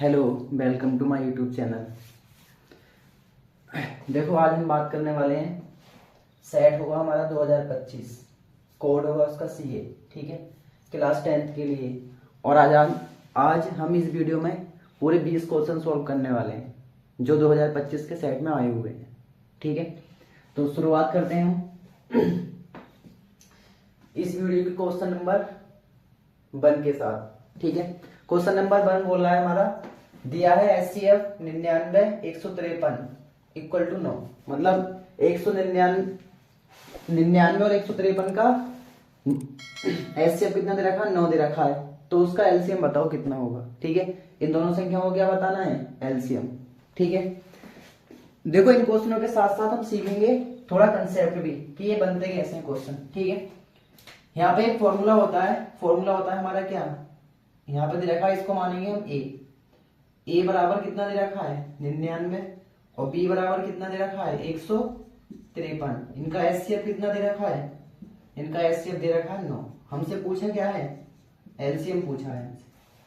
Hello, welcome to my YouTube channel. देखो, आज हम बात करने वाले हैं। सेट होगा हमारा 2025, कोड होगा उसका सीए, ठीक है, क्लास 10th के लिए। और आज हम इस वीडियो में पूरे 20 क्वेश्चन सॉल्व करने वाले हैं जो 2025 के सेट में आए हुए हैं, ठीक है। तो शुरुआत करते हैं हम इस वीडियो के क्वेश्चन नंबर 1 के साथ, ठीक है। क्वेश्चन नंबर 1 बोल रहा है हमारा, दिया है HCF 99 153 इक्वल टू 9। मतलब 199 और 153 का HCF कितना दे रखा है, 9 दे रखा है। तो उसका एलसीएम बताओ कितना होगा, ठीक है। इन दोनों संख्याओं को क्या बताना है, एलसीएम, ठीक है। देखो, इन क्वेश्चनों के साथ साथ हम सीखेंगे थोड़ा कंसेप्ट भी कि ये बनते कैसे हैं क्वेश्चन, ठीक है। यहाँ पे एक फॉर्मूला होता है हमारा क्या, यहाँ पे दे रखा है, इसको मानेंगे हम ए बराबर कितना दे रखा है 99 और बी बराबर कितना दे रखा है 153। इनका एचसीएफ कितना दे रखा है, इनका एचसीएफ दे रखा है 9। हमसे पूछा क्या है, एलसीएम पूछा है।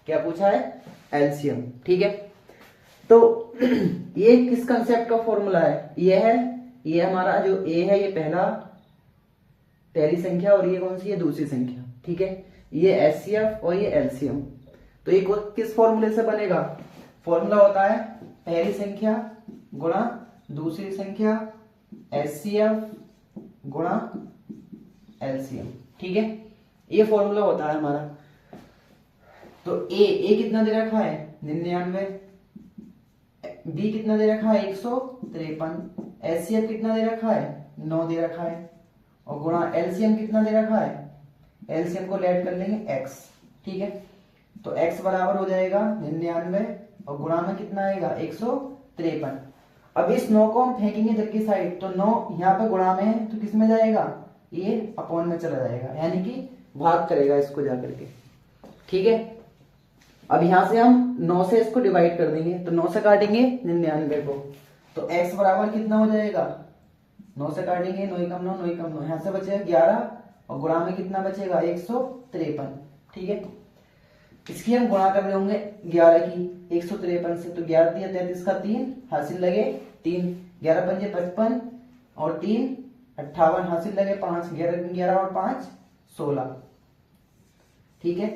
क्या पूछा है, एलसीएम, ठीक है। तो ये किस कंसेप्ट का फॉर्मूला है, ये हमारा जो ए है, ये पहली संख्या और ये कौन सी है, दूसरी संख्या, ठीक है। ये एचसीएफ और ये एलसीएम। तो ये किस फॉर्मूले से बनेगा, फॉर्मूला होता है पहली संख्या गुणा दूसरी संख्या एचसीएफ गुणा एलसीएम, ठीक है। ये फॉर्मूला होता है हमारा। तो ए कितना दे रखा है 99, बी कितना दे रखा है 153, एचसीएफ कितना दे रखा है 9 दे रखा है, और गुणा एलसीएम कितना दे रखा है, एलसीएम को लेट कर लेंगे x, ठीक है। तो x बराबर हो जाएगा 99 और गुणा में कितना आएगा 153। अब इस 9 को हम फेंकेंगे इधर की साइड, तो 9 यहाँ पे गुणा में है तो किस में जाएगा, ये अपॉन में चला जाएगा, यानी कि भाग करेगा इसको जाकर के, ठीक है। अब यहां से हम 9 से इसको डिवाइड कर देंगे, तो 9 से काटेंगे 99 को, तो x बराबर कितना हो जाएगा, 9 से काटेंगे 9 कम 9 9 कम 9, यहाँ से बचेगा 11 और गुणा में कितना बचेगा 153, ठीक है। इसकी हम गुणा कर रहे होंगे 11 की 153 से, तो 11 दिया 33 का 3 हासिल लगे 3, 11 पंजे 55 और 3 58 हासिल लगे 5, 11 और 5 16, ठीक है।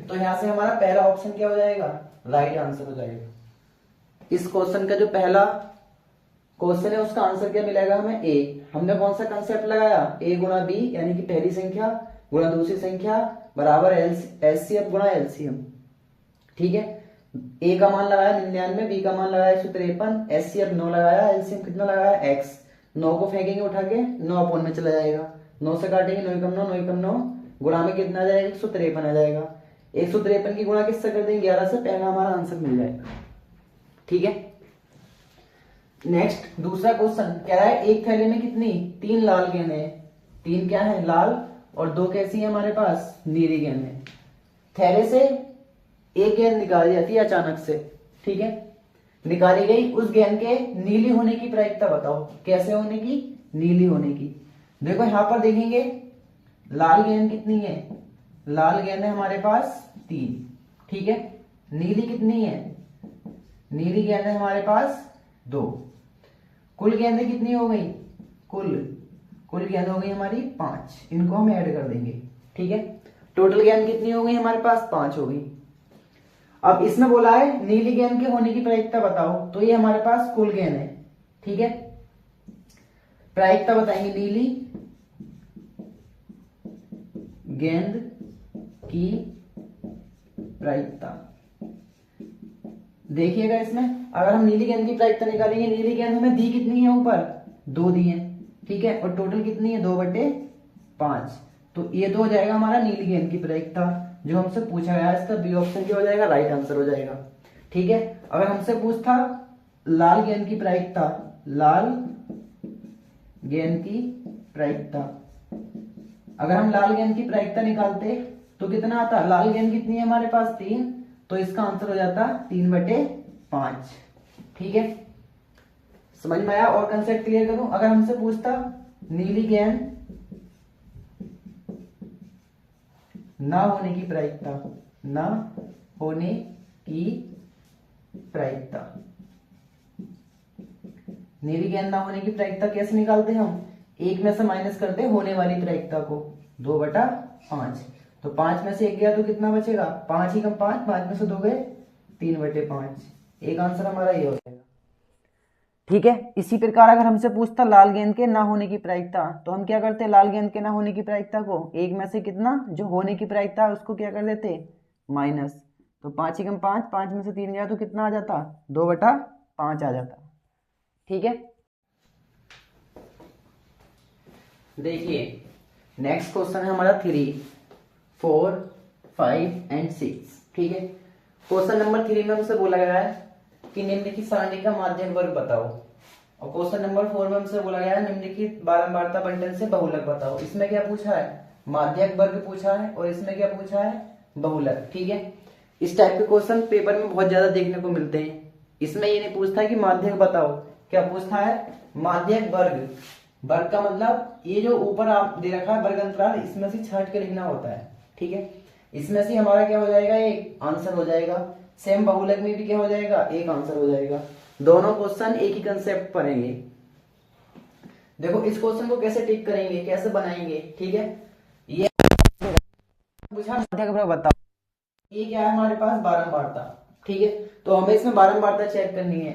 तो यहां से हमारा पहला ऑप्शन क्या हो जाएगा, राइट आंसर हो जाएगा। इस क्वेश्चन का जो पहला क्वेश्चन है उसका आंसर क्या मिलेगा हमें, ए। हमने कौन सा कंसेप्ट लगाया, ए गुणा बी, यानी कि पहली संख्या गुणा दूसरी संख्या बराबर एचसीएफ गुणा एलसीएम, ठीक है। ए का मान लगाया 99, बी का मान लगाया 153, एचसीएफ 9 लगाया, एलसीएम कितना लगाया x। 9 को फेंकेंगे उठा के, 9 अपॉन में चला जाएगा, 9 से काटेंगे 9 कम 9 9 कम 9, गुणा में कितना आ जाएगा 153 आ जाएगा। 153 की गुणा किससे कर देंगे 11 से, पहला हमारा आंसर मिल जाएगा, ठीक है। नेक्स्ट दूसरा क्वेश्चन कह रहा है, एक थैले में कितनी 3 लाल गेंद है, 3 क्या है लाल और 2 कैसी है हमारे पास, नीली गेंद है। थैले से एक गेंद निकाली जाती है अचानक से, ठीक है, निकाली गई, उस गेंद के नीली होने की प्रायिकता बताओ, कैसे होने की, नीली होने की। देखो यहां पर देखेंगे लाल गेंद कितनी है, लाल गेंद है हमारे पास 3, ठीक है। नीली कितनी है, नीली गेंद है हमारे पास 2। कुल गेंदें कितनी हो गई, कुल गेंद हो गई हमारी 5, इनको हम ऐड कर देंगे, ठीक है। टोटल गेंद कितनी हो गई हमारे पास, 5 हो गई। अब इसमें बोला है नीली गेंद के होने की प्रायिकता बताओ, तो ये हमारे पास कुल गेंद है, ठीक है। प्रायिकता बताएंगे, नीली गेंद की प्रायिकता। देखिएगा इसमें अगर हम नीली गेंद की प्रायिकता निकालेंगे, नीली गेंद हमें दी कितनी है, ऊपर 2 दी है, ठीक है, और टोटल कितनी है 2/5, तो ये तो हो जाएगा हमारा नीली गेंद की प्रायिकता जो हमसे पूछा गया है। इसका बी ऑप्शन क्या हो जाएगा, राइट आंसर हो जाएगा, ठीक है। अगर हमसे पूछता लाल गेंद की प्रायिकता, लाल गेंद की प्रायिकता, अगर हम लाल गेंद की प्रायिकता निकालते तो कितना आता, लाल गेंद कितनी है हमारे पास 3, तो इसका आंसर हो जाता 3/5, ठीक है। समझ में आया। और कंसेप्ट क्लियर करूं, अगर हमसे पूछता नीली गेंद ना होने की प्रायिकता, ना होने की प्रायिकता। नीली गेंद ना होने की प्रायिकता कैसे निकालते हैं हम? एक में से माइनस करते हैं होने वाली प्रायिकता को, 2/5। तो 5 में से एक गया तो कितना बचेगा? 5 ही कम 5, 5 में से 2 गए 3/5। एक आंसर हमारा ये हो जाएगा। ठीक है। इसी प्रकार अगर हमसे पूछता लाल गेंद के ना होने की प्रायिकता, तो हम क्या करते? लाल गेंद के ना होने की प्रायिकता को एक में से कितना जो होने की प्रायिकता है उसको क्या कर देते? माइनस। तो 5 ही कम 5, 5 में से 3 गया तो कितना आ जाता? 2/5 आ जाता। ठीक है। देखिए नेक्स्ट क्वेश्चन है हमारा 3, 4, 5 एंड 6। ठीक है। क्वेश्चन नंबर 3 में हमसे बोला गया है कि निम्नलिखित सारणी का माध्यक वर्ग बताओ, और क्वेश्चन नंबर 4 में हमसे बोला गया है निम्नलिखित बारंबारता बंटन से बहुलक बताओ। इसमें क्या पूछा है? माध्यक वर्ग पूछा है, और इसमें क्या पूछा है? बहुलक। ठीक है। इस टाइप के क्वेश्चन पेपर में बहुत ज्यादा देखने को मिलते हैं। इसमें ये नहीं पूछता है कि माध्यक बताओ, क्या पूछता है? माध्यक वर्ग। वर्ग का मतलब ये जो ऊपर आप दे रखा है वर्ग अंतराल, इसमें से छांट के लिखना होता है। ठीक है। इसमें से हमारा क्या हो जाएगा? एक आंसर हो जाएगा। सेम बहुलक में भी क्या हो जाएगा? एक आंसर हो जाएगा। दोनों क्वेश्चन एक ही कंसेप्ट पढ़ेंगे। देखो इस क्वेश्चन को कैसे टिक करेंगे, कैसे बनाएंगे। ठीक है। ये पूछा माध्यक वर्ग बताओ, ये क्या है हमारे पास? बारंबारता। ठीक है। तो हमें इसमें बारंबारता चेक करनी है।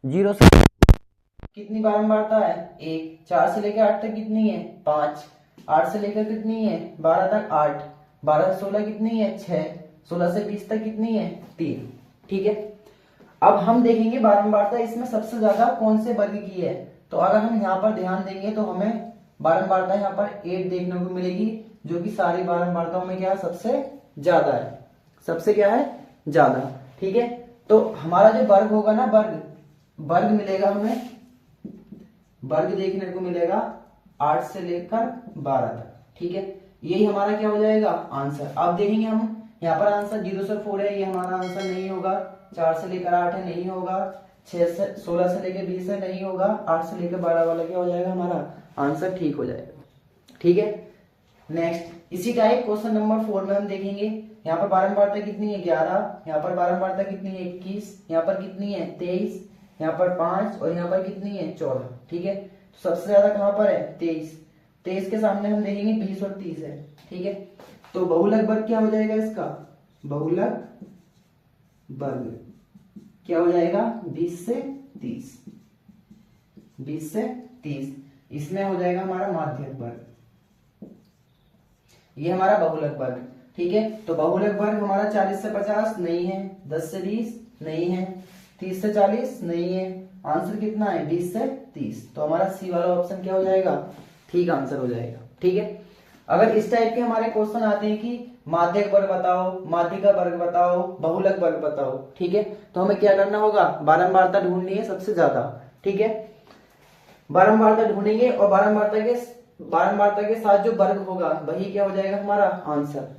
0 से कितनी बारंबारता है? 1। 4 से लेकर 8 तक कितनी है? 5। 8 से लेकर कितनी है? 12 तक 8। 12 से 16 कितनी है? 6। 16 से 20 तक कितनी है? 3। ठीक है। अब हम देखेंगे बारंबारता इसमें सबसे ज्यादा कौन से वर्ग की है। तो अगर हम यहाँ पर ध्यान देंगे तो हमें बारंबारता यहाँ पर 8 देखने को मिलेगी, जो कि सारी बारंबारताओं में क्या है? सबसे ज्यादा है। सबसे क्या है? ज्यादा। ठीक है। तो हमारा जो वर्ग होगा ना, वर्ग मिलेगा हमें, वर्ग देखने को मिलेगा 8 से लेकर 12 तक। ठीक है। यही हमारा क्या हो जाएगा? आंसर। अब देखेंगे हम यहाँ पर आंसर 0 से 4 है, ये हमारा आंसर नहीं होगा। 4 से लेकर 8 है, नहीं होगा। 16 से लेकर 20 है, नहीं होगा। 8 से लेकर 12 वाला क्या हो जाएगा? हमारा आंसर ठीक हो जाएगा। ठीक है। नेक्स्ट इसी टाइप क्वेश्चन नंबर 4 में हम देखेंगे यहाँ पर बारंबारता कितनी है? 11। यहाँ पर बारंबारता कितनी है? 21। यहाँ पर कितनी है? 23। यहाँ पर 5, और यहाँ पर कितनी है? 14। ठीक है। तो सबसे ज्यादा कहां पर है? 23। 23 के सामने हम देखेंगे 20 और 30 है। ठीक है। तो बहुलक वर्ग क्या हो जाएगा इसका? बहुलक वर्ग क्या हो जाएगा? 20 से 30। 20 से 30 इसमें हो जाएगा हमारा माध्यक वर्ग। ये हमारा बहुलक वर्ग। ठीक है। तो बहुलक वर्ग हमारा 40 से 50 नहीं है, 10 से 20 नहीं है, 30 से 40 नहीं है। आंसर कितना है? 20 से 30। तो हमारा सी वाला ऑप्शन क्या हो जाएगा? ठीक आंसर हो जाएगा। ठीक है। अगर इस टाइप के हमारे क्वेश्चन आते हैं कि माध्यक वर्ग बताओ, माध्यिका वर्ग बताओ, बहुलक वर्ग बताओ, ठीक है, तो हमें क्या करना होगा? बारंबारता ढूंढनी है सबसे ज्यादा। ठीक है। बारंबारता ढूंढेंगे, और बारंबारता के साथ जो वर्ग होगा वही क्या हो जाएगा? हमारा आंसर।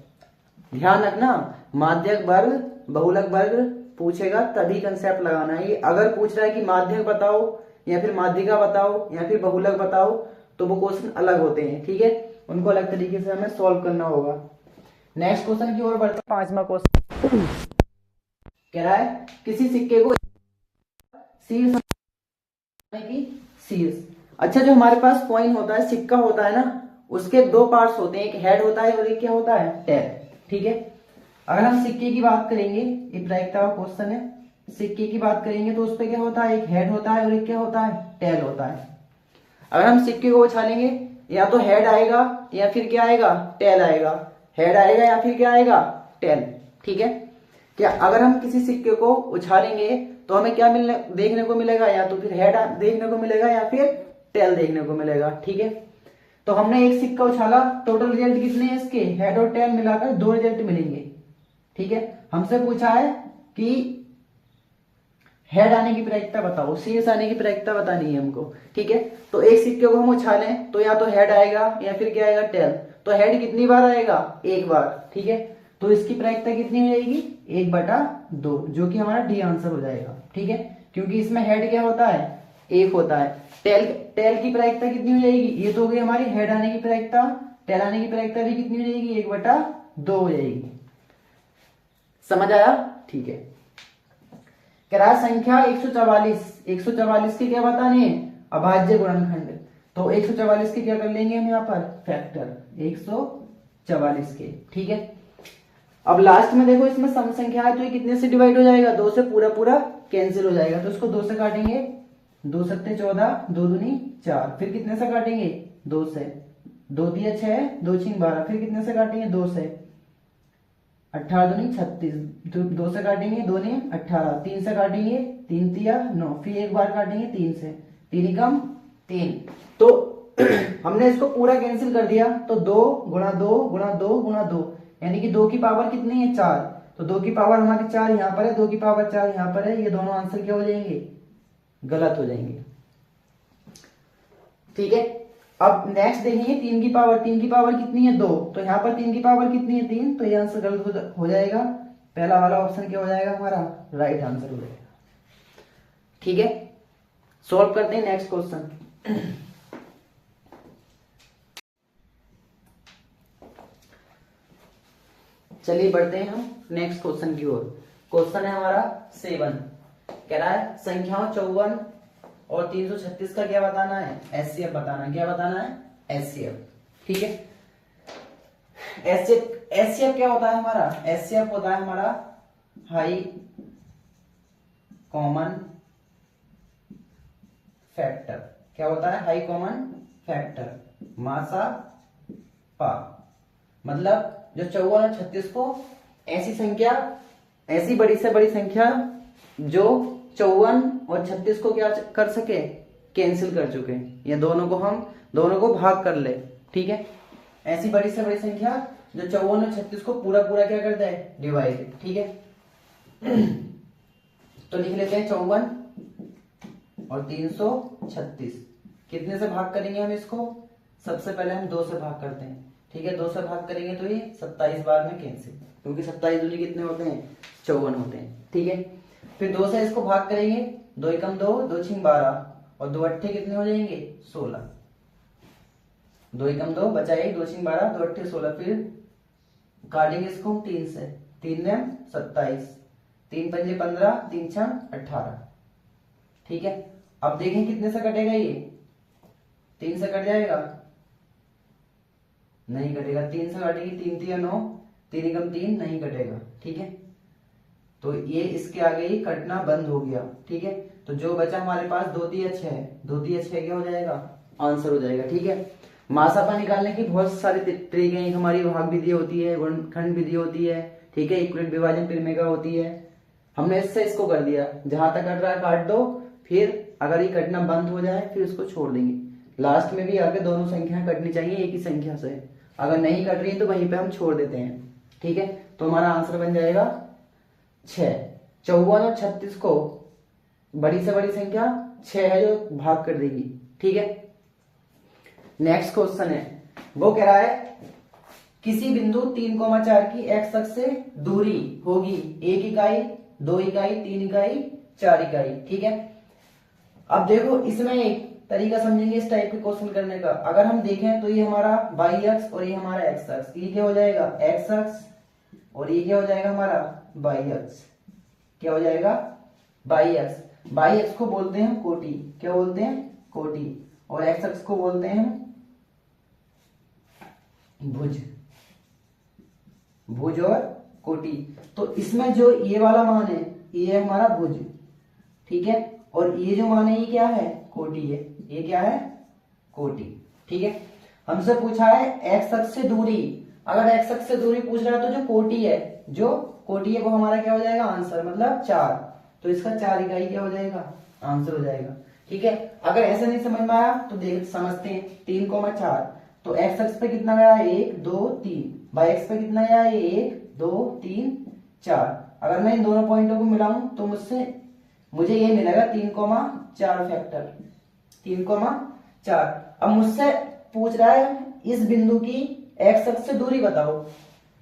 ध्यान रखना, माध्यक वर्ग बहुलक वर्ग पूछेगा तभी कंसेप्ट लगाना है। अगर पूछ रहा है कि माध्यक बताओ या फिर माध्यिका बताओ या फिर बहुलक बताओ, तो वो क्वेश्चन अलग होते हैं। ठीक है। उनको अलग तरीके से हमें सॉल्व करना होगा। नेक्स्ट क्वेश्चन की ओर बढ़ते हैं। 5वां क्वेश्चन कह रहा है किसी सिक्के को शीर्ष की शीर्ष। अच्छा, जो हमारे पास कॉइन होता है, सिक्का होता है ना, उसके दो पार्ट्स होते हैं, एक हेड होता है और एक क्या होता है? टेल। ठीक है। अगर हम सिक्के की बात करेंगे, ये प्रायिकता का क्वेश्चन है, सिक्के की बात करेंगे तो उस पर क्या होता है? एक हेड होता है और एक क्या होता है? टेल होता है। अगर हम सिक्के को उछालेंगे, या तो हेड आएगा या फिर क्या आएगा? टेल आएगा। हेड आएगा या फिर क्या आएगा? टेल। ठीक है। क्या अगर हम किसी सिक्के को उछालेंगे तो हमें क्या देखने को मिलेगा? या तो फिर हेड देखने को मिलेगा या फिर टेल देखने को मिलेगा। ठीक है। तो हमने एक सिक्का उछाला, टोटल रिजल्ट कितने हैं इसके? हेड और टेल मिलाकर 2 रिजल्ट मिलेंगे। ठीक है। हमसे पूछा है कि हेड आने की प्रायिकता बताओ, शीर्ष आने की प्रायिकता बतानी है हमको। ठीक है। तो एक सिक्के को हम उछालें तो या तो हेड आएगा या फिर क्या आएगा? टेल। तो हेड कितनी बार आएगा? एक बार। ठीक है। तो इसकी प्रायिकता कितनी हो जाएगी? 1/2, जो कि हमारा डी आंसर हो जाएगा। ठीक है। क्योंकि इसमें हेड क्या होता है? एक होता है। टेल की प्रायिकता कितनी हो जाएगी? ये तो हो गई हमारी हेड आने की प्रायिकता। टेल आने की प्रायिकता भी कितनी हो जाएगी? 1/2 हो जाएगी। समझ आया? ठीक है। कह रहा है संख्या 144 के क्या बताने हैं, अभाज्य गुणनखंड। तो 144 के क्या कर लेंगे हम यहाँ पर फैक्टर 144 के, ठीक है। अब लास्ट में देखो इसमें सम संख्या है तो ये कितने से डिवाइड हो जाएगा, 2 से पूरा पूरा कैंसिल हो जाएगा। तो इसको 2 से काटेंगे, 2 सत्ते 14, 2 दूनी 4, फिर कितने से काटेंगे 2 से, 2 दिया 6, 2 छिंग 12, फिर कितने से काटेंगे 2 से, 18 दूनी 36, 2 से काटेंगे 2 ने 18, 3 से काटेंगे 3 तिया 9, फिर एक बार काटेंगे 3 से, 3 एकम 3। तो हमने इसको पूरा कैंसिल कर दिया, तो 2 गुणा 2 गुणा 2 गुणा 2, यानी कि 2 की पावर कितनी है 4, तो 2 की पावर हमारी 4 यहाँ पर है, 2 की पावर 4 यहाँ पर है, ये दोनों आंसर क्या हो जाएंगे, गलत हो जाएंगे, ठीक है। अब नेक्स्ट देखेंगे 3 की पावर कितनी है 2, तो यहाँ पर 3 की पावर कितनी है 3, तो ये आंसर गलत हो जाएगा। पहला वाला ऑप्शन क्या हो जाएगा हमारा, राइट आंसर हो जाएगा, ठीक है। सॉल्व करते हैं नेक्स्ट क्वेश्चन। चलिए बढ़ते हैं हम नेक्स्ट क्वेश्चन की ओर। क्वेश्चन है हमारा 7, कह रहा है संख्याओं 54 और 336 का क्या बताना है, एचसीएफ बताना है। क्या बताना है, एचसीएफ, ठीक है। एचसीएफ क्या होता है हमारा, एचसीएफ होता है हमारा हाई कॉमन फैक्टर। क्या होता है, हाई कॉमन फैक्टर, मासा पा। मतलब जो 54 और 36 को ऐसी संख्या, ऐसी बड़ी से बड़ी संख्या जो 54 और 36 को क्या कर सके, कैंसिल कर चुके, ये दोनों को भाग कर ले, ठीक है। ऐसी बड़ी से बड़ी संख्या जो 54 और 36 को पूरा पूरा क्या करता है, डिवाइड, ठीक है। तो लिख लेते हैं 54 और 336 कितने से भाग करेंगे हम इसको, सबसे पहले हम 2 से भाग करते हैं, ठीक है। 2 से भाग करेंगे तो ये 27 बार में कैंसिल, क्योंकि 27 दूनी कितने होते हैं 54 होते हैं, ठीक है। फिर 2 से इसको भाग करेंगे, 2 एकम 2, 2 छिंग 12 और 2 अट्ठे कितने हो जाएंगे 16, 2 एकम 2 बचा 1, 2 छिंग 12, 2 अट्ठे 16। फिर काटेंगे इसको हम 3 से, 3 ने 27, 3 पंजे 15, 3 छह 18, ठीक है। अब देखें कितने से कटेगा, ये 3 से कट जाएगा, नहीं कटेगा। 3 से काटेंगे, 3 तिया 9, 3 एकम 3, नहीं कटेगा, ठीक है। तो ये इसके आगे ही कटना बंद हो गया, ठीक है। तो जो बचा हमारे पास 2 तिया 6, 2 तिया 6 क्या हो जाएगा, आंसर हो जाएगा, ठीक है। मासापा निकालने की बहुत सारी तरीके हैं, हमारी भाग विधि होती है, गुणनखंड विधि होती है, ठीक है, इक्विलेट विभाजन परिमेय होती है। हमने इससे इसको कर दिया, जहां तक कट रहा है काट दो, फिर अगर ये कटना बंद हो जाए फिर इसको छोड़ देंगे। लास्ट में भी आगे दोनों संख्याएं कटनी चाहिए एक ही संख्या से, अगर नहीं कट रही है तो वहीं पे हम छोड़ देते हैं, ठीक है। तो हमारा आंसर बन जाएगा 6। 54 और 36 को बड़ी से बड़ी संख्या 6 है जो भाग कर देगी, ठीक है। नेक्स्ट क्वेश्चन है, वो कह रहा है किसी बिंदु 3,4 की एक्स अक्ष से दूरी होगी 1 इकाई, 2 इकाई, 3 इकाई, 4 इकाई, ठीक है। अब देखो इसमें एक तरीका समझेंगे इस टाइप के क्वेश्चन करने का। अगर हम देखें तो ये हमारा y अक्ष और ये हमारा x अक्ष, ये क्या हो जाएगा x अक्ष और ये क्या हो जाएगा हमारा y अक्ष, क्या हो जाएगा y अक्ष। y अक्ष को बोलते हैं हम कोटि, क्या बोलते हैं कोटि, और x अक्ष को बोलते हैं हम भुज, भुज और कोटि। तो इसमें जो ये वाला मान है ये हमारा भुज, ठीक है, और ये जो मान है ये क्या है कोटि है, ये क्या है कोटि, ठीक है। हमसे पूछा है एक्स अक्ष से दूरी, अगर एक्स अक्ष से दूरी पूछ रहा है तो जो कोटि है वो हमारा क्या हो जाएगा आंसर, मतलब 4, तो इसका 4 इकाई क्या हो जाएगा आंसर हो जाएगा, ठीक है। अगर ऐसा नहीं समझ में आया तो देख समझते हैं 3,4, तो एक्स अक्ष पे कितना गया 1 2 3, वाई एक्स पे कितना गया 1 2 3 4। अगर मैं इन दोनों पॉइंटों को मिलाऊं तो मुझे ये मिलेगा 3,4 फैक्टर 3,4। अब मुझसे पूछ रहा है इस बिंदु की एक्स अक्ष से दूरी बताओ,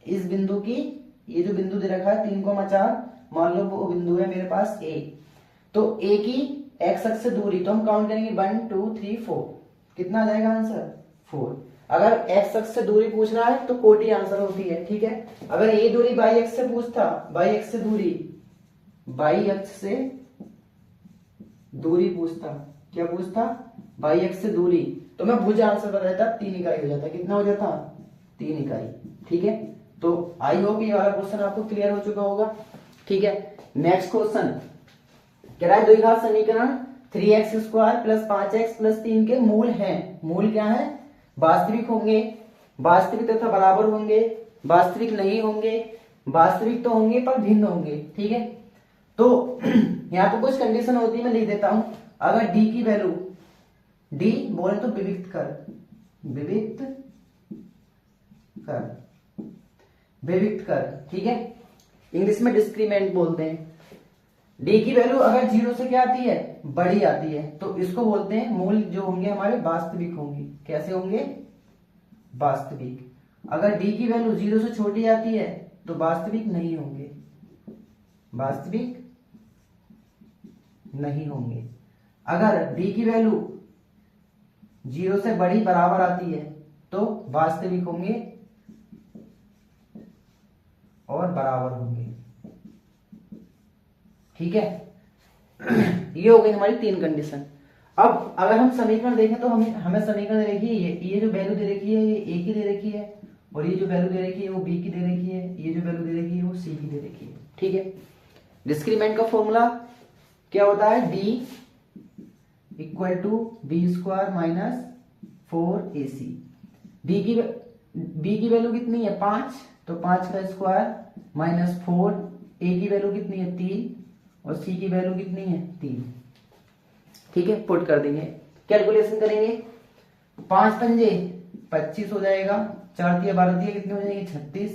इस बिंदु की, ये जो बिंदु दे रखा है 3,4, मान लो वो बिंदु है मेरे पास ए, तो ए की एक्स अक्ष से दूरी तो हम काउंट करेंगे 1 2 3 4, कितना आ जाएगा आंसर 4। अगर एक्स अक्ष से दूरी पूछ रहा है तो कोटि आंसर होती है, ठीक है। अगर ये दूरी वाई एक्स से पूछता, वाई एक्स से दूरी बाई अक्ष से दूरी पूछता। क्या पूछता? बाई अक्ष से दूरी। तो मैं भुजा आंसर बता देता, 3 इकाई हो जाता। कितना हो जाता? 3 इकाई। ठीक है, तो आई होप ये वाला क्वेश्चन आपको क्लियर हो चुका होगा। ठीक है, नेक्स्ट क्वेश्चन कह रहा है द्विघात समीकरण 3x square plus 5x plus 3 के मूल हैं। मूल क्या है? वास्तविक होंगे, वास्तविक तथा बराबर होंगे, वास्तविक नहीं होंगे, वास्तविक तो होंगे पर भिन्न होंगे। ठीक है, तो यहाँ पे कुछ कंडीशन होती है, मैं लिख देता हूं। अगर d की वैल्यू, d बोले तो विविक्त कर, विविक्त कर, विविक्त कर। ठीक है, इंग्लिश में डिस्क्रीमेंट बोलते हैं। d की वैल्यू अगर 0 से क्या आती है? बड़ी आती है, तो इसको बोलते हैं मूल जो होंगे हमारे वास्तविक होंगे। कैसे होंगे? वास्तविक। अगर d की वैल्यू 0 से छोटी आती है तो वास्तविक नहीं होंगे, वास्तविक नहीं होंगे। अगर d की वैल्यू 0 से बड़ी बराबर आती है तो वास्तविक होंगे और बराबर होंगे। ठीक है, ये हो गई हमारी 3 कंडीशन। अब अगर हम समीकरण देखें तो हमें समीकरण दे रखी है, ये जो वैल्यू दे रखी है ये a की दे रखी है, और ये जो वैल्यू दे रखी है वो b की दे रखी है, ये जो वैल्यू दे रखी है वो c की दे रखी है। ठीक है, डिस्क्रीमेंट का फॉर्मूला क्या होता है? d equal to B square minus 4ac। b की वैल्यू कितनी है? 5, तो 5 का स्क्वायर माइनस 4। a की वैल्यू कितनी है? 3, और c की वैल्यू कितनी है? 3। ठीक है, पुट कर देंगे, कैलकुलेशन करेंगे। 5 पंजे 25 हो जाएगा, 4 तिया 12 तिया कितने हो जाएंगे? 36।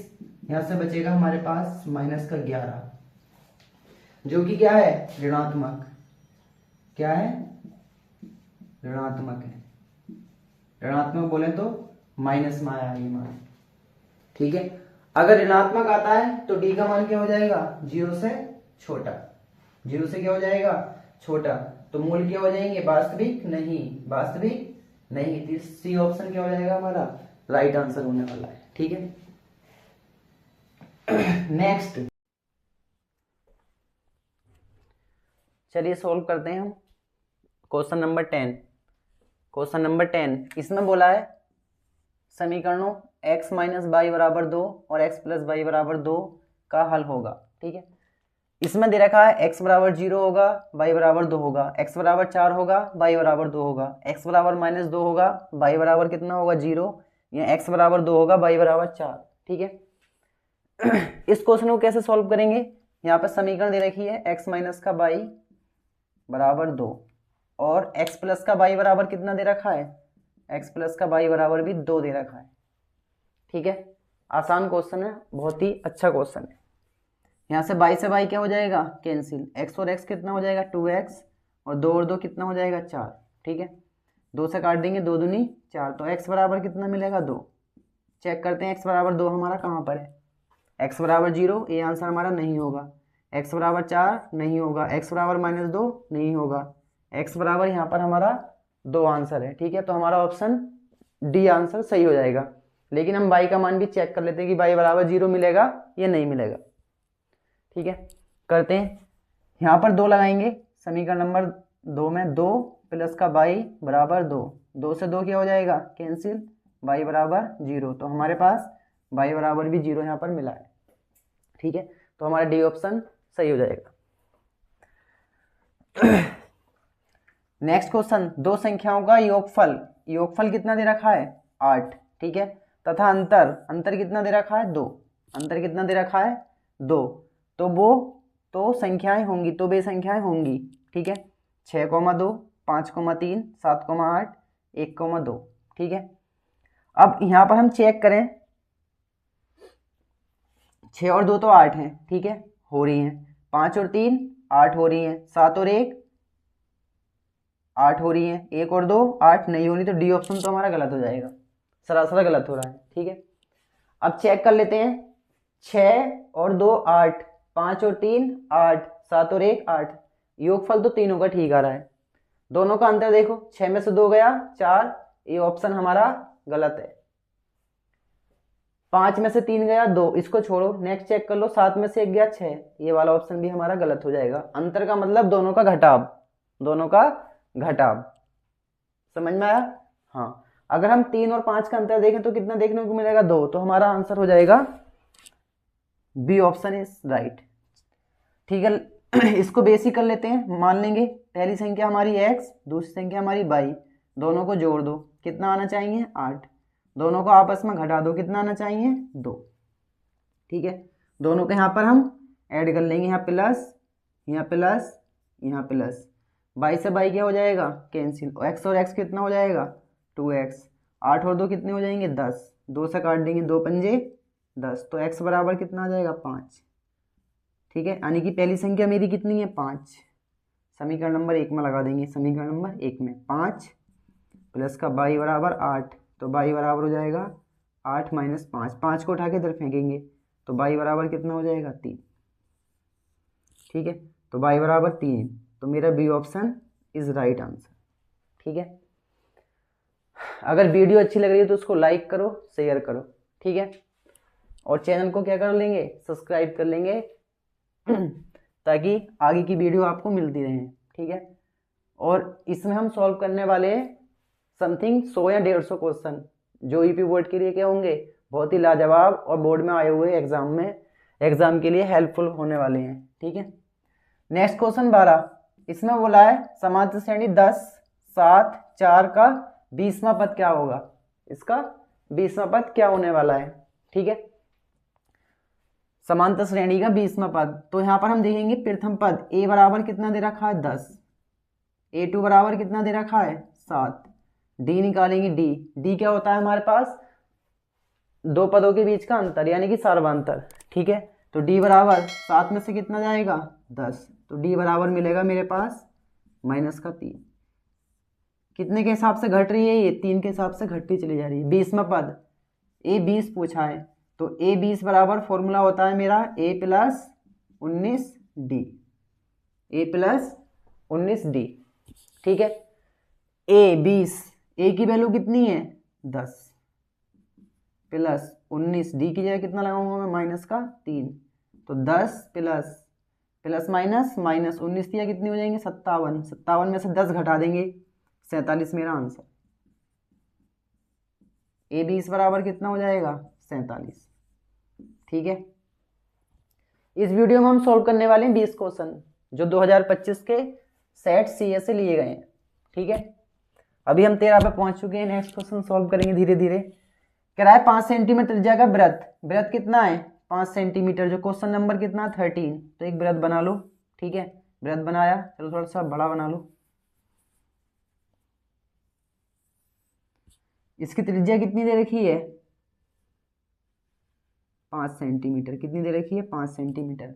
यहां से बचेगा हमारे पास माइनस का 11, जो कि क्या है? ऋणात्मक। क्या है? ऋणात्मक है। ऋणात्मक बोले तो माइनस में आया ये मान। ठीक है, अगर ऋणात्मक आता है तो d का मान क्या हो जाएगा? 0 से छोटा। 0 से क्या हो जाएगा? छोटा। तो मूल क्या हो जाएंगे? वास्तविक नहीं, वास्तविक नहीं। तो सी ऑप्शन क्या हो जाएगा हमारा? राइट आंसर होने वाला है। ठीक है, नेक्स्ट चलिए सोल्व करते हैं हम क्वेश्चन नंबर 10। क्वेश्चन नंबर 10 इसमें बोला है समीकरणों x माइनस वाई बराबर 2 और x प्लस वाई बराबर 2 का हल होगा। ठीक है, इसमें दे रखा है x बराबर 0 होगा, y बराबर 2 होगा, x बराबर 4 होगा, y बराबर 2 होगा, x बराबर माइनस 2 होगा, y बराबर कितना होगा? 0, या x बराबर 2 होगा, y बराबर 4। ठीक है, इस क्वेश्चन को कैसे सॉल्व करेंगे? यहाँ पे समीकरण दे रखी है x माइनस का y बराबर 2 और x प्लस का y बराबर कितना दे रखा है? x प्लस का y बराबर भी 2 दे रखा है। ठीक है, आसान क्वेश्चन है, बहुत ही अच्छा क्वेश्चन है। यहाँ से y से y क्या हो जाएगा? कैंसिल। x और x कितना हो जाएगा? 2x, और 2 और 2 कितना हो जाएगा? 4। ठीक है, 2 से काट देंगे, 2 दूनी 4, तो x बराबर कितना मिलेगा? 2। चेक करते हैं x बराबर 2 हमारा कहाँ पर है। x बराबर 0, ये आंसर हमारा नहीं होगा। x बराबर 4 नहीं होगा, x बराबर माइनस 2 नहीं होगा, x बराबर यहाँ पर हमारा 2 आंसर है। ठीक है, तो हमारा ऑप्शन डी आंसर सही हो जाएगा। लेकिन हम y का मान भी चेक कर लेते हैं कि y बराबर 0 मिलेगा या नहीं मिलेगा। ठीक है, करते हैं। यहाँ पर 2 लगाएंगे, समीकरण नंबर 2 में 2 प्लस का y बराबर 2, 2 से 2 क्या हो जाएगा? कैंसिल, y बराबर 0, तो हमारे पास y बराबर भी 0 यहाँ पर मिला है। ठीक है, तो हमारा डी ऑप्शन सही हो जाएगा। नेक्स्ट क्वेश्चन, दो संख्याओं का योगफल, योगफल कितना दे रखा है? 8। ठीक है, तथा अंतर, अंतर कितना दे रखा है? 2। अंतर कितना दे रखा है? 2। तो वो तो संख्याएं होंगी, तो वे संख्याएं होंगी। ठीक है, 6,2, 5,3, 7,8, 1,2। ठीक है, अब यहाँ पर हम चेक करें, 6 और 2 तो 8 हैं। ठीक है, हो रही हैं। 5 और 3 8 हो रही हैं। 7 और 1 8 हो रही हैं। 1 और 2 8 नहीं हो रही, तो डी ऑप्शन तो हमारा गलत हो जाएगा, सरासर गलत हो रहा है। ठीक है, अब चेक कर लेते हैं। 6 और 2 8, 5 और 3 8, 7 और 1 8, योगफल तो तीनों का ठीक आ रहा है। दोनों का अंतर देखो, 6 में से 2 गया 4, ये ऑप्शन हमारा गलत है। 5 में से 3 गया 2, इसको छोड़ो, नेक्स्ट चेक कर लो, 7 में से 1 गया 6, ये वाला ऑप्शन भी हमारा गलत हो जाएगा। अंतर का मतलब दोनों का घटाव, दोनों का घटाव, समझ में आया? हाँ, अगर हम 3 और 5 का अंतर देखें तो कितना देखने को मिलेगा 2, तो हमारा आंसर हो जाएगा बी ऑप्शन इज राइट। ठीक है, इसको बेसिक कर लेते हैं, मान लेंगे पहली संख्या हमारी x, दूसरी संख्या हमारी y, दोनों को जोड़ दो, कितना आना चाहिए 8, दोनों को आपस में घटा दो, कितना आना चाहिए 2। ठीक है, दोनों को यहाँ पर हम ऐड कर लेंगे, यहाँ प्लस, यहाँ प्लस, यहाँ प्लस, y से y क्या हो जाएगा कैंसिल, x और x कितना हो जाएगा 2x, 8 और 2 कितने हो जाएंगे 10, 2 से काट देंगे, 2 पंजे 10, तो x बराबर कितना आ जाएगा 5। ठीक है, यानी कि पहली संख्या मेरी कितनी है 5, समीकरण नंबर 1 में लगा देंगे, समीकरण नंबर 1 में 5 प्लस का y बराबर 8, तो y बराबर हो जाएगा 8 माइनस 5, 5 को उठा के इधर फेंकेंगे तो y बराबर कितना हो जाएगा 3। ठीक है, तो y बराबर 3, तो मेरा B option is right answer. ठीक है, अगर वीडियो अच्छी लग रही है तो उसको लाइक करो, शेयर करो। ठीक है, और चैनल को क्या कर लेंगे, सब्सक्राइब कर लेंगे ताकि आगे की वीडियो आपको मिलती रहे। ठीक है, और इसमें हम सॉल्व करने वाले समथिंग 100 या 150 क्वेश्चन जो यूपी बोर्ड के लिए क्या होंगे, बहुत ही लाजवाब और बोर्ड में आए हुए एग्जाम के लिए हेल्पफुल होने वाले हैं। ठीक है, नेक्स्ट क्वेश्चन 12, इसमें बोला है समांतर श्रेणी 10, 7, 4 का 20वां पद क्या होगा, इसका 20वां पद क्या होने वाला है। ठीक है, समांतर श्रेणी का 20वां पद, तो यहाँ पर हम देखेंगे प्रथम पद a बराबर कितना दे रखा है 10, a2 बराबर कितना दे रखा है 7, d निकालेंगे, d क्या होता है हमारे पास दो पदों के बीच का अंतर यानी कि सार्वंतर। ठीक है, तो d बराबर 7 में से कितना जाएगा 10, तो d बराबर मिलेगा मेरे पास माइनस का 3। कितने के हिसाब से घट रही है ये, 3 के हिसाब से घटती चली जा रही है। 20वां पद a 20 पूछा है, तो a 20 बराबर फॉर्मूला होता है मेरा a plus 19d, a plus 19d। ठीक है, a 20, a की वैल्यू कितनी है 10 प्लस 19, डी की जगह कितना लगाऊंगा मैं माइनस का 3, तो 10 प्लस प्लस माइनस माइनस 19 दिया कितनी हो जाएंगे 57, 57 में से 10 घटा देंगे 47 मेरा आंसर। ए 20 बराबर कितना हो जाएगा 47। ठीक है, इस वीडियो में हम सॉल्व करने वाले हैं 20 क्वेश्चन जो 2025 के सेट सीए से लिए गए हैं। ठीक है, अभी हम 13 पे पहुंच चुके हैं, नेक्स्ट क्वेश्चन सॉल्व करेंगे धीरे धीरे। कह रहा है 5 सेंटीमीटर त्रिज्या का वृत्त कितना है 5 सेंटीमीटर, जो क्वेश्चन नंबर कितना 13, तो एक वृत्त बना लो। ठीक है, वृत्त बनाया, चलो थोड़ा सा बड़ा बना लो। इसकी त्रिज्या कितनी दे रखी है 5 सेंटीमीटर, कितनी दे रखी है 5 सेंटीमीटर।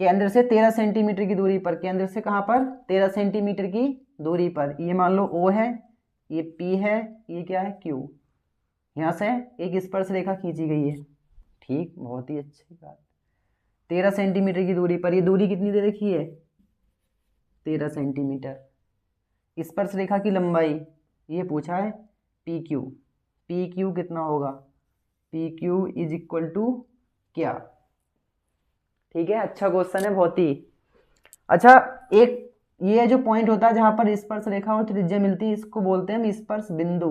केंद्र से 13 सेंटीमीटर की दूरी पर, केंद्र से कहां पर 13 सेंटीमीटर की दूरी पर, ये मान लो O है, ये P है, ये क्या है Q, यहां से एक स्पर्श रेखा खींची गई है। ठीक, बहुत ही अच्छी बात। 13 सेंटीमीटर की दूरी पर, ये दूरी कितनी दे रखी है 13 सेंटीमीटर। स्पर्श रेखा की लंबाई ये पूछा है PQ, PQ कितना होगा, PQ इज इक्वल टू क्या। ठीक है, अच्छा क्वेश्चन है बहुत ही अच्छा। एक ये जो पॉइंट होता है जहां पर स्पर्श रेखा और त्रिज्या मिलती है, इसको बोलते हैं हम स्पर्श बिंदु।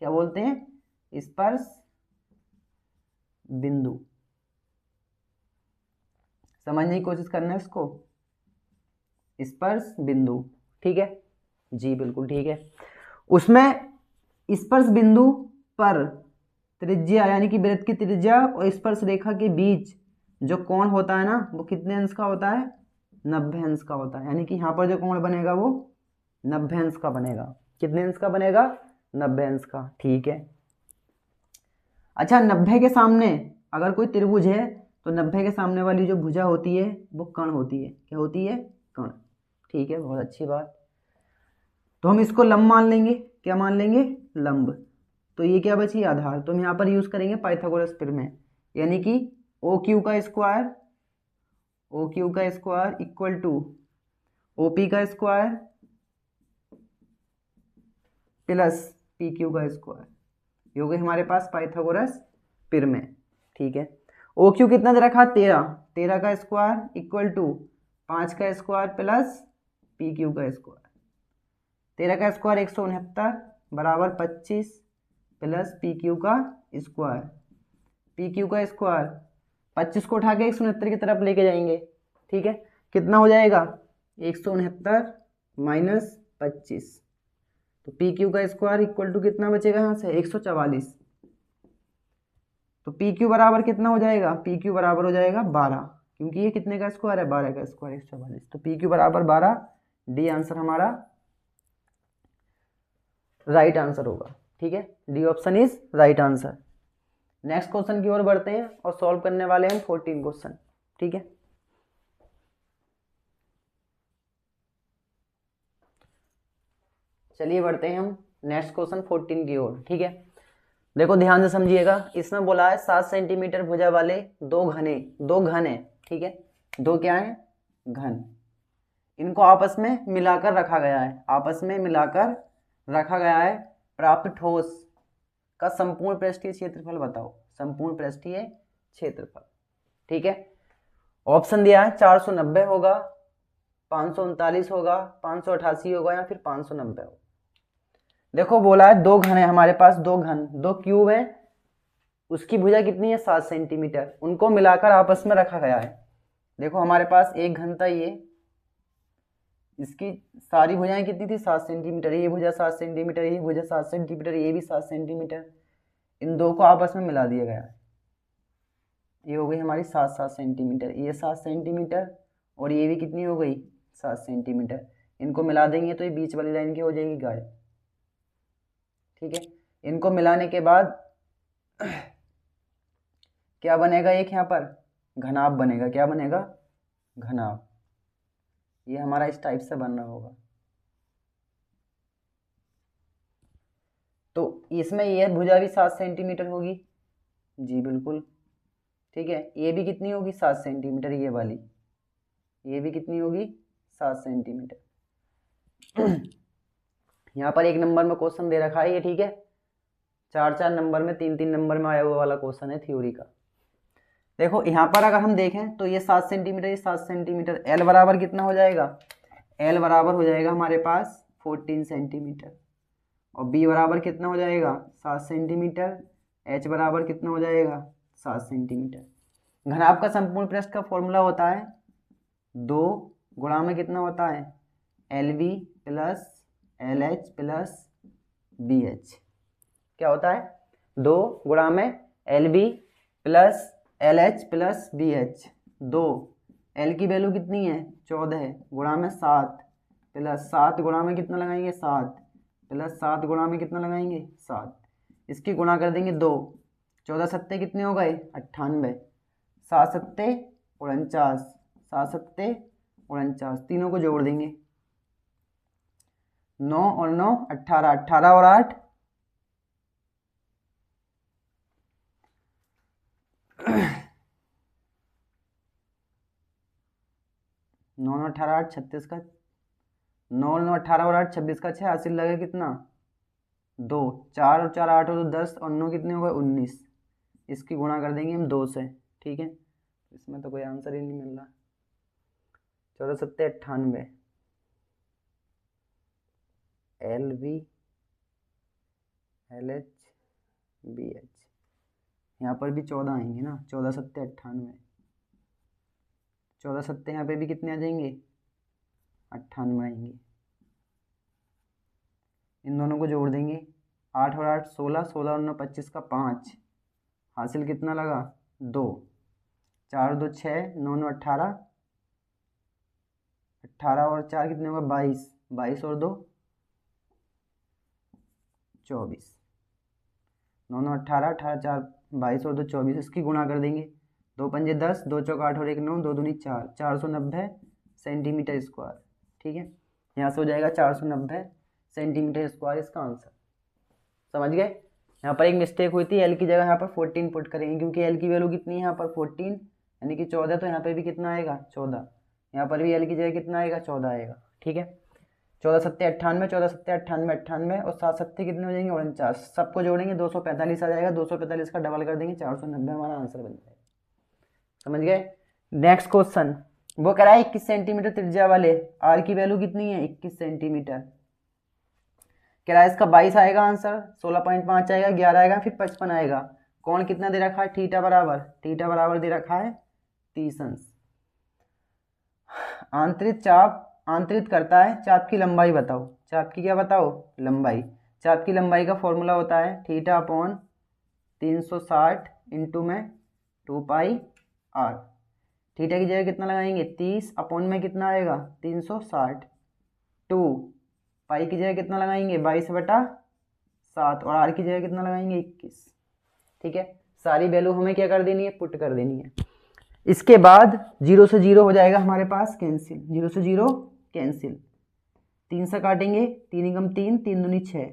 क्या बोलते हैं, स्पर्श बिंदु। समझने की कोशिश करना है इसको, स्पर्श बिंदु। ठीक है जी, बिल्कुल ठीक है। उसमें स्पर्श बिंदु पर त्रिज्या यानी कि वृत्त की त्रिज्या और स्पर्श रेखा के बीच जो कोण होता है ना, वो कितने अंश का होता है 90 अंश का होता है। यानी कि यहाँ पर जो कोण बनेगा वो 90 अंश का बनेगा। कितने अंश का बनेगा 90 अंश का। ठीक है, अच्छा 90 के सामने अगर कोई त्रिभुज है तो 90 के सामने वाली जो भुजा होती है वो कर्ण होती है। क्या होती है, कर्ण। ठीक है, बहुत अच्छी बात। तो हम इसको लंब मान लेंगे। क्या मान लेंगे, लंब। तो ये क्या बची, आधार। तो हम यहाँ पर यूज करेंगे पाइथागोरस प्रमेय, यानी कि ओ क्यू का स्क्वायर इक्वल टू ओपी का स्क्वायर प्लस पी क्यू का स्क्वायर, ये हो गई हमारे पास पाइथागोरस पिर में, ठीक है। ओ क्यू कितना दे रखा, 13, 13 का स्क्वायर इक्वल टू 5 का स्क्वायर प्लस पी क्यू का स्क्वायर। 13 का स्क्वायर 169 बराबर 25 प्लस पी क्यू का स्क्वायर। पी क्यू का स्क्वायर 25 को उठा के 169 की तरफ लेके जाएंगे, ठीक है। कितना हो जाएगा, 169 माइनस 25, तो पी क्यू का स्क्वायर इक्वल टू कितना बचेगा यहाँ से, 144। तो पी क्यू बराबर कितना हो जाएगा, पी क्यू बराबर हो जाएगा 12, क्योंकि ये कितने का स्क्वायर है, 12 का स्क्वायर 144, तो पी क्यू बराबर 12। डी आंसर हमारा राइट आंसर होगा, ठीक है। D option is right answer. Next question की ओर बढ़ते हैं और सॉल्व करने वाले हैं 14 क्वेश्चन, ठीक है। चलिए बढ़ते हैं हम नेक्स्ट क्वेश्चन 14 की ओर, ठीक है। देखो ध्यान से समझिएगा, इसमें बोला है 7 सेंटीमीटर भुजा वाले दो घन है, ठीक है। दो क्या है, घन। इनको आपस में मिलाकर रखा गया है, आपस में मिलाकर रखा गया है। प्राप्त ठोस का संपूर्ण पृष्ठीय क्षेत्रफल बताओ, संपूर्ण पृष्ठीय क्षेत्रफल, ठीक है। ऑप्शन दिया है 490 होगा, 539 होगा, 588 होगा या फिर 590 होगा। देखो बोला है दो घन है हमारे पास, दो घन, दो क्यूब है, उसकी भुजा कितनी है, 7 सेंटीमीटर, उनको मिलाकर आपस में रखा गया है। देखो हमारे पास एक घन था ये, इसकी सारी भुजाएं कितनी थी, 7 सेंटीमीटर, ये भुजा 7 सेंटीमीटर, ये भुजा 7 सेंटीमीटर, ये भी 7 सेंटीमीटर, इन दो को आपस में मिला दिया गया है। ये हो गई हमारी 7 सेंटीमीटर, ये 7 सेंटीमीटर और ये भी कितनी हो गई, 7 सेंटीमीटर। इनको मिला देंगे तो ये बीच वाली लाइन की हो जाएगी गायब, ठीक है। इनको मिलाने के बाद क्या बनेगा, एक यहाँ पर घनाभ बनेगा, क्या बनेगा, घनाभ। ये हमारा इस टाइप से बन रहा होगा। तो इसमें ये भुजा भी 7 सेंटीमीटर होगी, जी बिल्कुल, ठीक है। ये भी कितनी होगी, 7 सेंटीमीटर, ये वाली, ये भी कितनी होगी, 7 सेंटीमीटर। यहाँ पर 1 नंबर में क्वेश्चन दे रखा है ये, ठीक है। 4 नंबर में, 3 नंबर में आया हुआ वाला क्वेश्चन है थ्योरी का। देखो यहाँ पर अगर हम देखें तो ये 7 सेंटीमीटर, ये 7 सेंटीमीटर, एल बराबर कितना हो जाएगा, एल बराबर हो जाएगा हमारे पास 14 सेंटीमीटर, और बी बराबर कितना हो जाएगा, 7 सेंटीमीटर, एच बराबर कितना हो जाएगा, 7 सेंटीमीटर। घनाभ का संपूर्ण पृष्ठ का फॉर्मूला होता है 2 गुणा में कितना होता है, L B plus L H plus B H. क्या होता है, 2 गुणा में L B plus L H plus B H. 2, L की वैल्यू कितनी है, 14 है, गुणा में 7 प्लस 7 गुणा में कितना लगाएंगे, 7 प्लस 7 गुणा में कितना लगाएंगे, 7। इसकी गुणा कर देंगे 2, 14 सत्ते कितने हो गए, 98, 7 सत्ते 49, 7 सत्ते 49, तीनों को जोड़ देंगे, 9 और 9 18, 18 और 8 9 9 18 8 36 का 9 9 18 और 8 26 का 6 हासिल लगे कितना, 2, 4 और 4 8 और 10 और 9 कितने हो गए, 19। इसकी गुणा कर देंगे हम 2 से, ठीक है। इसमें तो कोई आंसर ही नहीं मिल रहा। 14 सत्ते 98, L B L H B H, यहाँ पर भी 14 आएंगे ना, 14 सत्ते 98, 14 सत्ते यहाँ पे भी कितने आ जाएंगे, 98 आएंगे। इन दोनों को जोड़ देंगे, 8 और 8 16, 16 और 9 25 का 5, हासिल कितना लगा, 2, 4 2 6, 9 9 18, 18 और 4 कितने होगा, 22, 22 और 2 24, 9 9 18, 18 4 22 और 2 24। इसकी गुणा कर देंगे, 2 पंजे 10, 2 चौक 8 और 1 9, 2 दूनी 4, 490 सेंटीमीटर स्क्वायर, ठीक है। यहाँ से हो जाएगा 490 सेंटीमीटर स्क्वायर इसका आंसर, समझ गए। यहाँ पर एक मिस्टेक हुई थी, एल की जगह यहाँ पर 14 पुट करेंगे, क्योंकि एल की वैल्यू कितनी है यहाँ पर 14 यानी कि 14, तो यहाँ पर भी कितना आएगा 14, यहाँ पर भी एल की जगह कितना आएगा 14 आएगा, ठीक है। 14 सत्ते 98, 14 सत्ते 98, 98 और 7 सत्ते कितने हो जाएंगे 49। सबको जोड़ेंगे 245 आ जाएगा, 245 का डबल कर देंगे 490, हमारा आंसर बन जाएगा। समझ गए। नेक्स्ट क्वेश्चन, वो कह रहा है 21 सेंटीमीटर त्रिज्या वाले आर की वैल्यू कितनी है 21 सेंटीमीटर। कह रहा है इसका 22 आएगा आंसर, 16.5 आएगा, 11 आएगा, फिर 55 आएगा। कौन कितना दे रखा है, थीटा बराबर दे रखा है 30 अंश। आंतरिक चाप आंतरित करता है, चाप की लंबाई बताओ, चाप की क्या बताओ लंबाई। चाप की लंबाई का फॉर्मूला होता है थीटा अपॉन 360 इंटू में 2 पाई आर। थीटा की जगह कितना लगाएंगे 30, अपॉन में कितना आएगा 360, 2 पाई की जगह कितना लगाएंगे 22/7 और आर की जगह कितना लगाएंगे 21। ठीक है, सारी वैल्यू हमें क्या कर देनी है, पुट कर देनी है। इसके बाद 0 से 0 हो जाएगा हमारे पास कैंसिल, 0 से 0 कैंसिल, 3 से काटेंगे 3 एकम 3, 3 दूनी 6,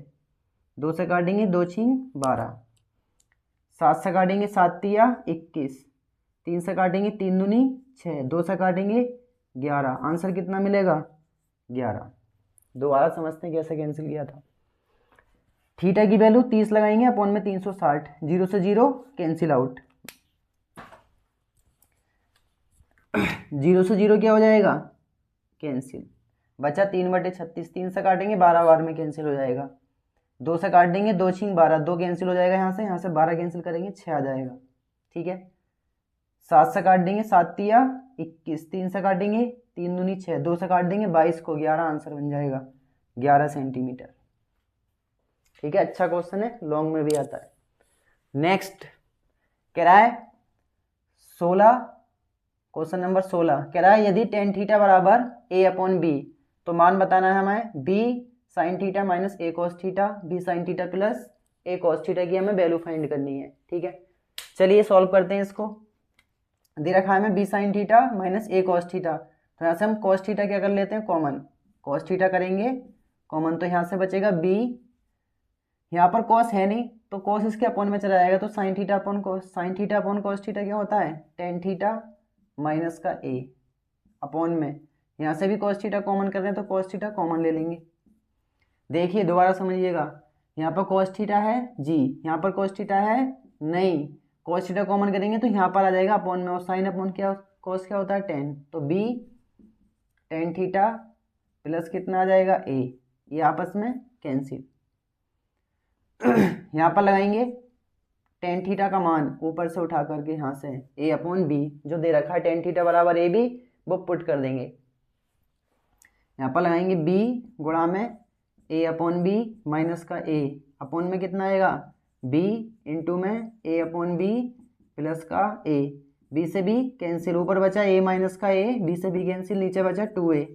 2 से काटेंगे 2 छीं 12, 7 से काटेंगे 7 तिया 21, 3 से काटेंगे 3 दूनी 6, 2 से काटेंगे 11। आंसर कितना मिलेगा 11। दोबारा समझते हैं कैसे कैंसिल किया था। थीटा की वैल्यू 30 लगाएंगे, अपॉन में 360, 0 से 0 कैंसिल आउट, 0 से 0 क्या हो जाएगा कैंसिल, बचा 3/36, 3 से काटेंगे 12 बार में कैंसिल हो जाएगा, 2 से काट देंगे 2 छीं 12, 2 कैंसिल हो जाएगा यहाँ से 12 कैंसिल करेंगे 6 आ जाएगा। ठीक है, 7 से काट देंगे 7 तिया 21, 3 से काटेंगे 3 दूनी 6, 2 से काट देंगे 22 को 11, आंसर बन जाएगा 11 सेंटीमीटर। ठीक है, अच्छा क्वेश्चन है, लॉन्ग में भी आता है। नेक्स्ट कह रहा है 16, क्वेश्चन नंबर 16 कह रहा है यदि tan थीटा बराबर a अपॉन बी, तो मान बताना है हमें b sine theta minus a cos theta, b sine theta plus a cos theta की हमें वैल्यू फाइंड करनी है। ठीक है, चलिए सॉल्व करते हैं इसको। दे रखा है हमें b sine theta minus a cos theta, तो यहाँ से हम cos थीटा क्या कर लेते हैं कॉमन, cos थीटा करेंगे कॉमन, तो यहाँ से बचेगा b, यहाँ पर cos है नहीं तो cos इसके अपॉन में चला जाएगा, तो sine theta upon cos, sine theta upon cos theta क्या होता है tan थीटा माइनस का a अपॉन में, यहाँ से भी cos थीटा कॉमन कर दें तो cos थीटा कॉमन ले लेंगे। देखिए दोबारा समझिएगा, यहाँ पर cos थीटा है जी, यहाँ पर cos थीटा है नहीं, cos थीटा कॉमन करेंगे तो यहाँ पर आ जाएगा अपॉन में, और साइन अपॉन क्या cos क्या होता है tan, तो b tan थीटा प्लस कितना आ जाएगा a, ये आपस में कैंसिल। यहाँ पर लगाएंगे tan थीटा का मान ऊपर से उठा करके यहाँ से a अपॉन बी, जो दे रखा है tan थीटा बराबर ए बी, वो पुट कर देंगे। यहाँ पर लगाएंगे b गुणा में a अपॉन बी माइनस का a, अपॉन में कितना आएगा b इंटू में a अपॉन बी प्लस का a, b से b कैंसिल, ऊपर बचा a माइनस का a, b से b कैंसिल, नीचे बचा 2a,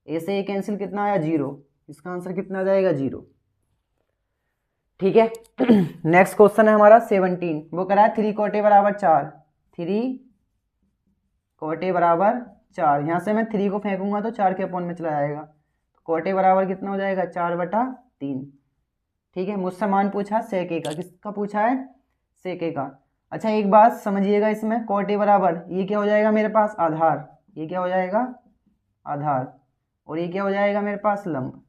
a से a कैंसिल कितना आया 0, इसका आंसर कितना आ जाएगा 0। ठीक है, नेक्स्ट क्वेश्चन है हमारा 17, वो कह रहा है 3 कोटे बराबर 4, 3 कोटे बराबर 4, यहाँ से मैं 3 को फेंकूंगा तो 4 के अपॉन में चला जाएगा, तो कोटे बराबर कितना हो जाएगा 4/3। ठीक है, मुझसे मान पूछा सेके का, किसका पूछा है सेके का। अच्छा एक बात समझिएगा, इसमें कोटे बराबर ये क्या हो जाएगा मेरे पास आधार, ये क्या हो जाएगा आधार, और ये क्या हो जाएगा मेरे पास लंब,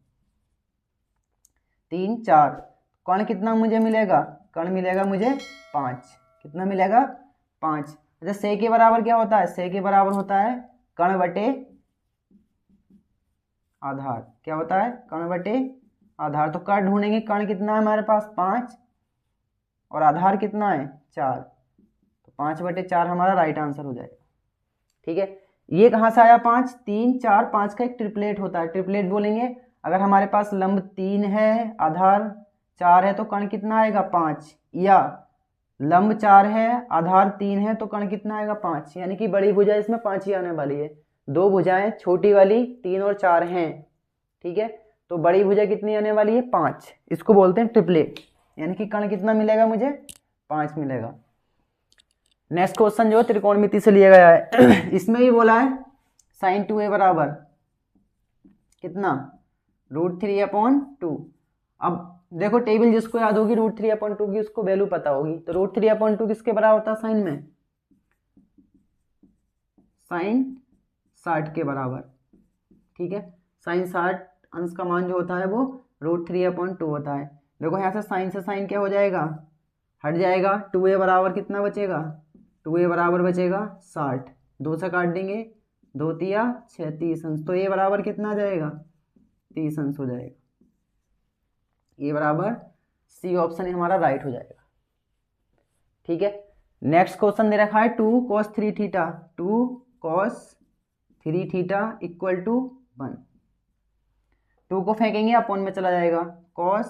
3 4, कण कितना मुझे मिलेगा, कण मिलेगा मुझे 5, कितना मिलेगा 5। अच्छा से के बराबर क्या होता है, से के बराबर होता है कण बटे आधार, क्या होता है कण बटे आधार, तो कण ढूंढेंगे, कण कितना है हमारे पास 5 और आधार कितना है 4, तो 5/4 हमारा राइट आंसर हो जाएगा। ठीक है, ये कहाँ से आया 5, 3 4 5 का एक ट्रिपलेट होता है, ट्रिपलेट बोलेंगे अगर हमारे पास लंब 3 है आधार 4 है तो कण कितना आएगा 5, या लंब 4 है आधार 3 है तो कण कितना आएगा 5, यानी कि बड़ी भुजा इसमें 5 ही आने वाली है, 2 भुजाएं छोटी वाली 3 और 4 हैं। ठीक है, तो बड़ी भुजा कितनी आने वाली है 5, इसको बोलते हैं ट्रिपलेट, यानी कि कण कितना मिलेगा मुझे 5 मिलेगा। नेक्स्ट क्वेश्चन जो त्रिकोणमिति से लिया गया है इसमें भी बोला है sin 2a बराबर कितना √3/2। अब देखो टेबल जिसको याद होगी √3/2 की उसको वैल्यू पता होगी, तो √3/2 किसके बराबर होता है साइन में, साइन 60 के बराबर। ठीक है, साइन 60 अंश का मान जो होता है वो √3/2 होता है। देखो यहाँ से साइन क्या हो जाएगा, हट जाएगा। 2a बराबर कितना बचेगा, 2a बराबर बचेगा 60, 2 से काट देंगे, 2 तिया 6, 30 अंश। तो a बराबर कितना आ जाएगा, 30 अंश हो जाएगा। ये बराबर सी ऑप्शन हमारा राइट हो जाएगा। ठीक है, नेक्स्ट क्वेश्चन दे रखा है 2 cos 3 theta, 2 cos 3 theta equal to 1। 2 को फेंकेंगे अपॉन में चला जाएगा, cos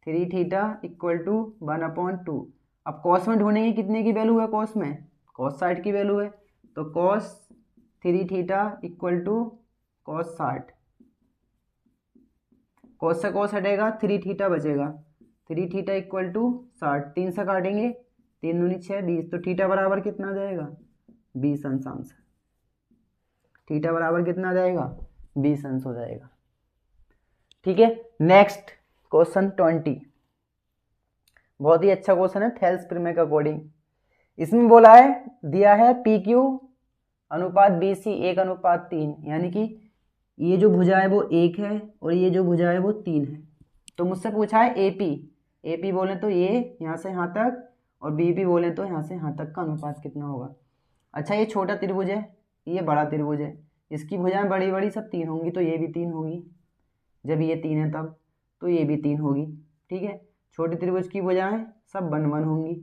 3 थीटा इक्वल टू 1/2। अब कॉस में ढूंढेंगे कितने की वैल्यू है, कॉस में cos 60 की वैल्यू है, तो cos 3 theta equal to cos 60। cos से cos हटेगा, 3 थीटा बचेगा, 3 थीटा इक्वल टू 60, 3 से काटेंगे, 3 दूनी 6, 20। तो थीटा बराबर कितना आ जाएगा, 20 अंश। थीटा बराबर कितना आ जाएगा, 20 अंश हो जाएगा। ठीक है, नेक्स्ट क्वेश्चन 20, बहुत ही अच्छा क्वेश्चन है थेल्स प्रमेय के अकॉर्डिंग। इसमें बोला है, दिया है PQ अनुपात BC 1/3, यानी कि ये जो भुजा है वो 1 है और ये जो भुजा है वो 3 है। तो मुझसे पूछा है AP बोले तो ये यहाँ से यहाँ तक, और BP बोले तो यहाँ से यहाँ तक का अनुपात कितना होगा। अच्छा, ये छोटा त्रिभुज है, ये बड़ा त्रिभुज है, इसकी भुजाएं बड़ी बड़ी सब 3 होंगी, तो ये भी 3 होगी। जब ये 3 है तब तो ये भी 3 होगी। ठीक है, छोटी त्रिभुज की भुजाएं सब 1 होंगी,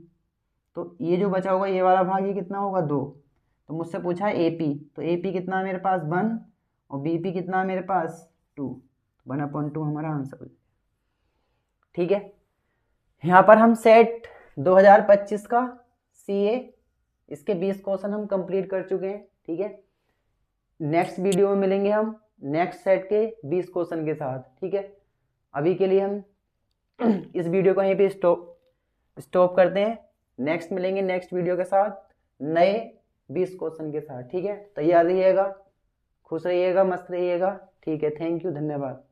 तो ये जो बचा होगा ये वाला भाग ये कितना होगा, 2। तो मुझसे पूछा है AP, तो AP कितना है मेरे पास 1 और BP कितना है मेरे पास 2, 1/2 हमारा आंसर हो जाएगा। ठीक है, यहाँ पर हम सेट 2025 का CA इसके 20 क्वेश्चन हम कंप्लीट कर चुके हैं। ठीक है, नेक्स्ट वीडियो में मिलेंगे हम नेक्स्ट सेट के 20 क्वेश्चन के साथ। ठीक है, अभी के लिए हम इस वीडियो को यहीं पे स्टॉप करते हैं। नेक्स्ट मिलेंगे नेक्स्ट वीडियो के साथ नए 20 क्वेश्चन के साथ। ठीक है, तैयार रहिएगा, खुश रहिएगा, मस्त रहिएगा। ठीक है, थैंक यू, धन्यवाद।